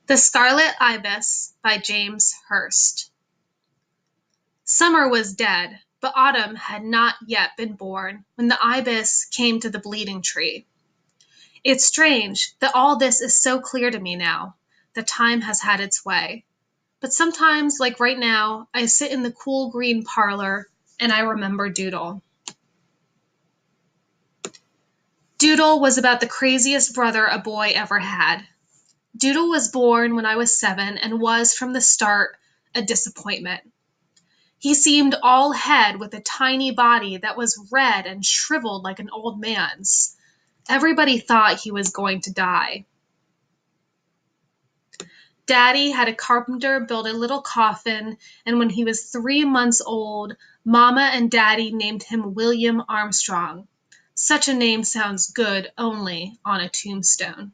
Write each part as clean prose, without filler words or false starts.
The Scarlet Ibis by James Hurst. Summer was dead, but autumn had not yet been born when the ibis came to the bleeding tree. It's strange that all this is so clear to me now, that time has had its way. But sometimes, like right now, I sit in the cool green parlor and I remember Doodle. Doodle was about the craziest brother a boy ever had. Doodle was born when I was 7 and was, from the start, a disappointment. He seemed all head with a tiny body that was red and shriveled like an old man's. Everybody thought he was going to die. Daddy had a carpenter build a little coffin, and when he was 3 months old, Mama and Daddy named him William Armstrong. Such a name sounds good only on a tombstone.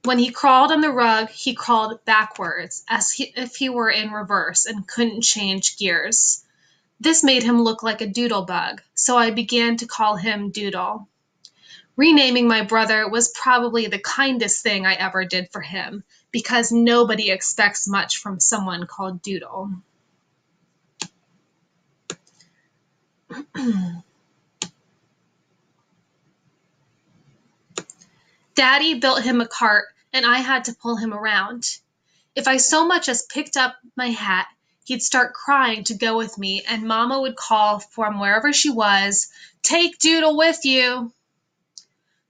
When he crawled on the rug, he crawled backwards, if he were in reverse and couldn't change gears. This made him look like a doodle bug, so I began to call him Doodle. Renaming my brother was probably the kindest thing I ever did for him, because nobody expects much from someone called Doodle. Daddy built him a cart, and I had to pull him around. If I so much as picked up my hat, he'd start crying to go with me, and Mama would call from wherever she was, "Take Doodle with you."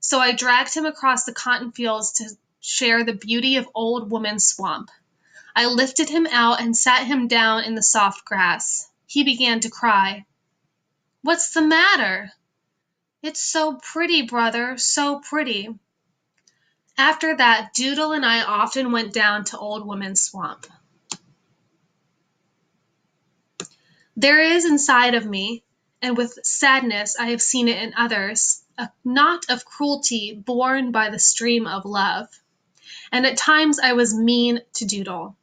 So I dragged him across the cotton fields to share the beauty of Old Woman Swamp. I lifted him out and sat him down in the soft grass. He began to cry. "What's the matter?" "It's so pretty, brother, so pretty." After that, Doodle and I often went down to Old Woman Swamp. There is inside of me, and with sadness I have seen it in others, a knot of cruelty born by the stream of love. And at times I was mean to Doodle.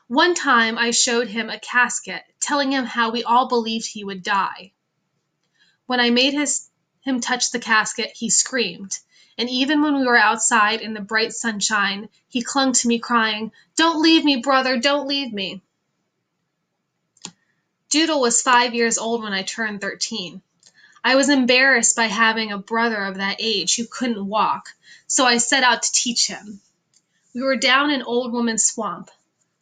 One time I showed him a casket, telling him how we all believed he would die. When I made him touch the casket, he screamed. And even when we were outside in the bright sunshine, he clung to me crying, "Don't leave me, brother, don't leave me." Doodle was 5 years old when I turned 13. I was embarrassed by having a brother of that age who couldn't walk, so I set out to teach him. We were down in Old Woman Swamp.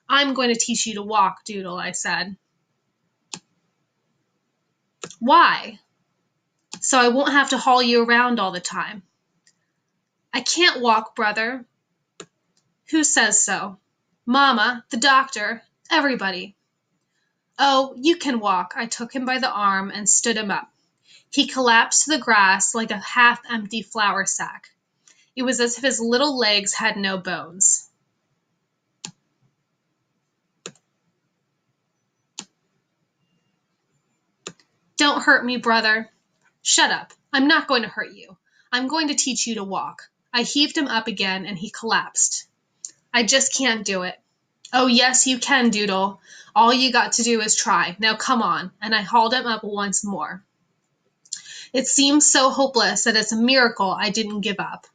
"I'm going to teach you to walk, Doodle," I said. "Why?" "So I won't have to haul you around all the time." "I can't walk, brother." "Who says so?" "Mama, the doctor, everybody." "Oh, you can walk." I took him by the arm and stood him up. He collapsed to the grass like a half-empty flour sack. It was as if his little legs had no bones. "Don't hurt me, brother." "Shut up. I'm not going to hurt you. I'm going to teach you to walk." I heaved him up again and he collapsed. "I just can't do it." "Oh, yes, you can, Doodle. All you got to do is try. Now come on." And I hauled him up once more. It seems so hopeless that it's a miracle I didn't give up.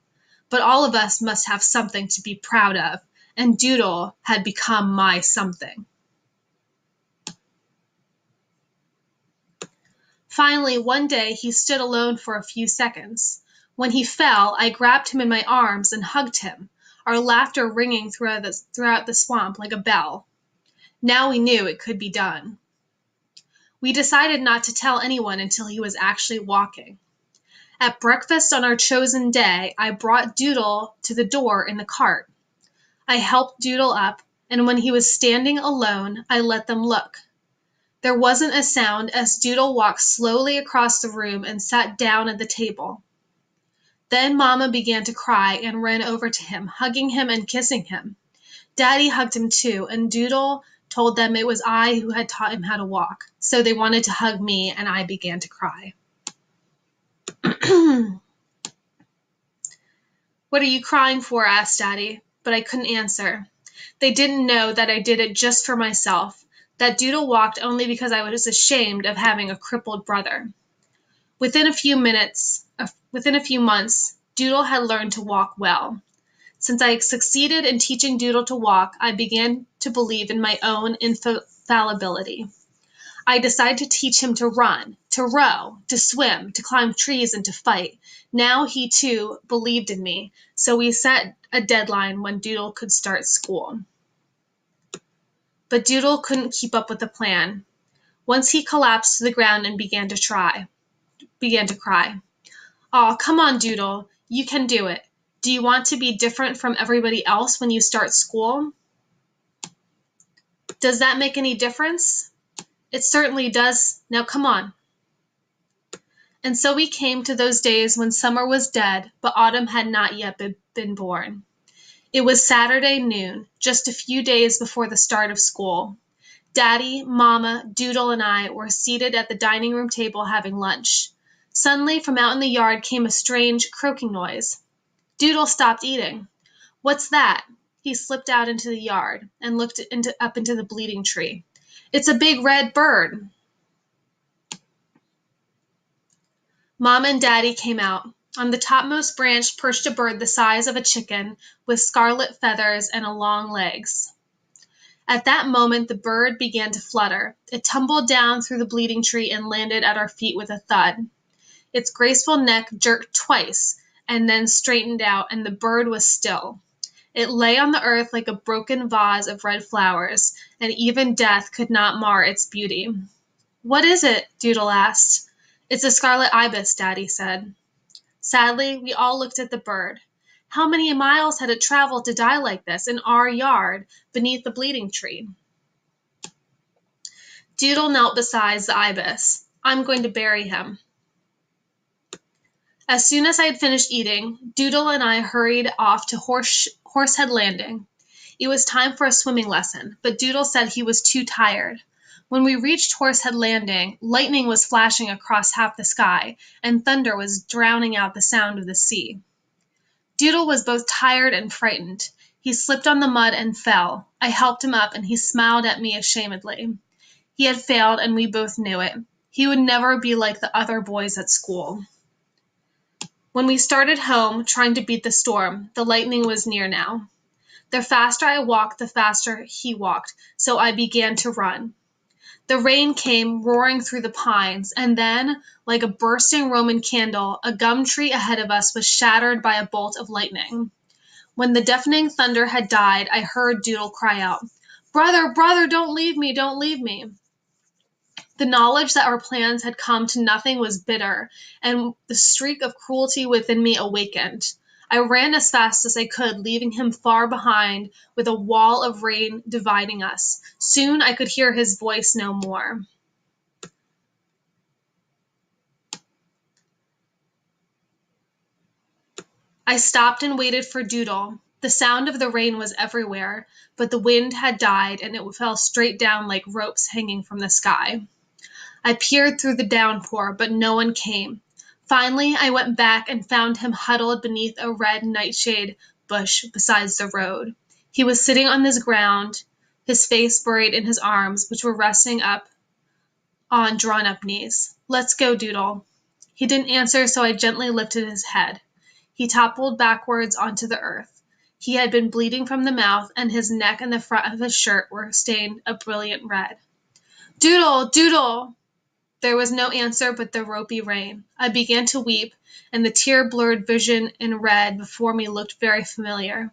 But all of us must have something to be proud of, and Doodle had become my something. Finally, one day he stood alone for a few seconds. When he fell, I grabbed him in my arms and hugged him, our laughter ringing throughout the swamp like a bell. Now we knew it could be done. We decided not to tell anyone until he was actually walking. At breakfast on our chosen day, I brought Doodle to the door in the cart. I helped Doodle up, and when he was standing alone, I let them look. There wasn't a sound as Doodle walked slowly across the room and sat down at the table. Then Mama began to cry and ran over to him, hugging him and kissing him. Daddy hugged him too, and Doodle told them it was I who had taught him how to walk, so they wanted to hug me, and I began to cry. "What are you crying for?" asked Daddy, but I couldn't answer. They didn't know that I did it just for myself, that Doodle walked only because I was ashamed of having a crippled brother. Within a few months, Doodle had learned to walk well. Since I succeeded in teaching Doodle to walk, I began to believe in my own infallibility. I decided to teach him to run, to row, to swim, to climb trees, and to fight. Now he too believed in me, so we set a deadline when Doodle could start school. But Doodle couldn't keep up with the plan. Once he collapsed to the ground and began to cry. "Aw, come on, Doodle, you can do it. Do you want to be different from everybody else when you start school?" "Does that make any difference?" "It certainly does. Now come on." And so we came to those days when summer was dead, but autumn had not yet been born. It was Saturday noon, just a few days before the start of school. Daddy, Mama, Doodle, and I were seated at the dining room table having lunch. Suddenly, from out in the yard came a strange croaking noise. Doodle stopped eating. "What's that?" He slipped out into the yard and looked up into the bleeding tree. "It's a big red bird." Mom and Daddy came out. On the topmost branch perched a bird the size of a chicken, with scarlet feathers and long legs. At that moment the bird began to flutter. It tumbled down through the bleeding tree and landed at our feet with a thud. Its graceful neck jerked twice, and then straightened out, and the bird was still. It lay on the earth like a broken vase of red flowers, and even death could not mar its beauty. "What is it?" Doodle asked. "It's a scarlet ibis," Daddy said. Sadly, we all looked at the bird. How many miles had it traveled to die like this, in our yard, beneath the bleeding tree? Doodle knelt beside the ibis. "I'm going to bury him." As soon as I had finished eating, Doodle and I hurried off to Horsehead Landing. It was time for a swimming lesson, but Doodle said he was too tired. When we reached Horsehead Landing, lightning was flashing across half the sky, and thunder was drowning out the sound of the sea. Doodle was both tired and frightened. He slipped on the mud and fell. I helped him up, and he smiled at me ashamedly. He had failed, and we both knew it. He would never be like the other boys at school. When we started home, trying to beat the storm, the lightning was near now. The faster I walked, the faster he walked, so I began to run. The rain came roaring through the pines, and then, like a bursting Roman candle, a gum tree ahead of us was shattered by a bolt of lightning. When the deafening thunder had died, I heard Doodle cry out, "Brother, brother, don't leave me, don't leave me." The knowledge that our plans had come to nothing was bitter, and the streak of cruelty within me awakened. I ran as fast as I could, leaving him far behind, with a wall of rain dividing us. Soon I could hear his voice no more. I stopped and waited for Doodle. The sound of the rain was everywhere, but the wind had died, and it fell straight down like ropes hanging from the sky. I peered through the downpour, but no one came. Finally, I went back and found him huddled beneath a red nightshade bush beside the road. He was sitting on the ground, his face buried in his arms, which were resting up on drawn-up knees. "Let's go, Doodle." He didn't answer, so I gently lifted his head. He toppled backwards onto the earth. He had been bleeding from the mouth, and his neck and the front of his shirt were stained a brilliant red. "Doodle! Doodle!" There was no answer but the ropey rain. I began to weep, and the tear-blurred vision in red before me looked very familiar.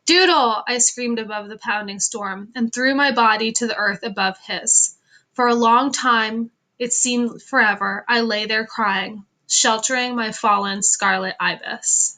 "Doodle!" I screamed above the pounding storm, and threw my body to the earth above his. For a long time, it seemed forever, I lay there crying, sheltering my fallen scarlet ibis.